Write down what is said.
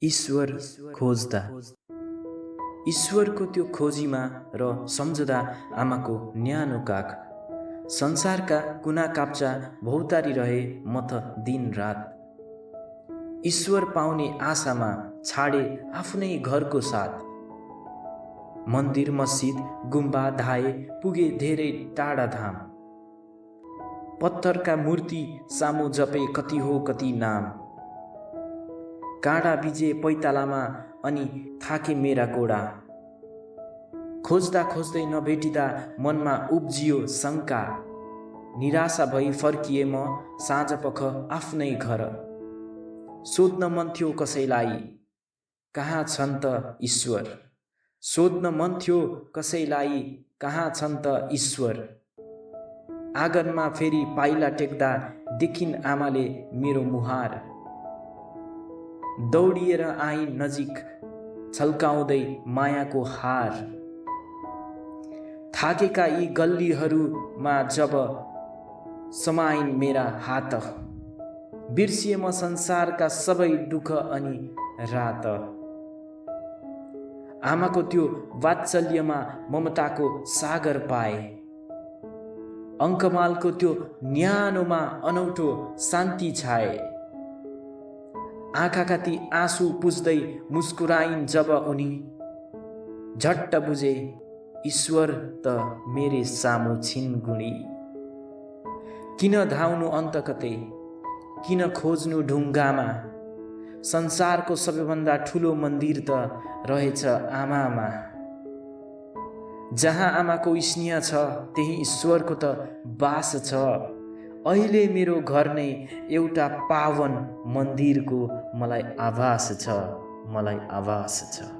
ईश्वर खोज्दा। ईश्वरको त्यो खोजीमा र सम्झदा आमाको न्यानो काख, संसारका कुना काप्चा भौतारी रहे म त दिन रात। ईश्वर पाउने आशामा छाडे आफ्नै घरको साथ। मन्दिर मस्जिद गुम्बा धाए पुगे धेरै टाढा धाम। पत्थरका मूर्ति सामु जपे कति हो कति नाम। काँडा बिजे पैतालामा अनि थाके मेरा गोडा। खोज्दा खोज्दै नभेटिँदा मनमा उब्जियो शङ्का। निराशा भई फर्किए म साँझपख आफ्नै घर। सोध्न मन थियो कसैलाई, कहाँ छन् त ईश्वर। सोध्न मन थियो कसैलाई, कहाँ छन् त ईश्वर। आँगनमा फेरि पाइला टेक्दा देखिन् आमाले मेरो मुहार। दौडिएर आई नजिक छल्काउँदै मायाको हार। थाकेका यी गल्लीहरूमा जब समाइन् मेरा हात, बिर्सिए म संसारका सबै दुःख अनि रात। आमाको त्यो वात्सल्यमा ममताको सागर पाए। अङ्कमालको त्यो न्यानोमा अनौठो शान्ति छाए। आँखाका ती आँसु पुस्दै मुस्कुराइन् जब उनी, झट्ट बुझे ईश्वर त मेरे सामु छिन् गुणी। किन धाउनु अन्त कतै, किन खोज्नु ढुङ्गामा। संसारको सबैभन्दा ठुलो मन्दिर त रहेछ आमामा। जहाँ आमाको स्नेह छ त्यही ईश्वरको त बास छ। अहिले मेरो घर नै एउटा पावन मन्दिरको मलाई आभास छ, मलाई आभास छ।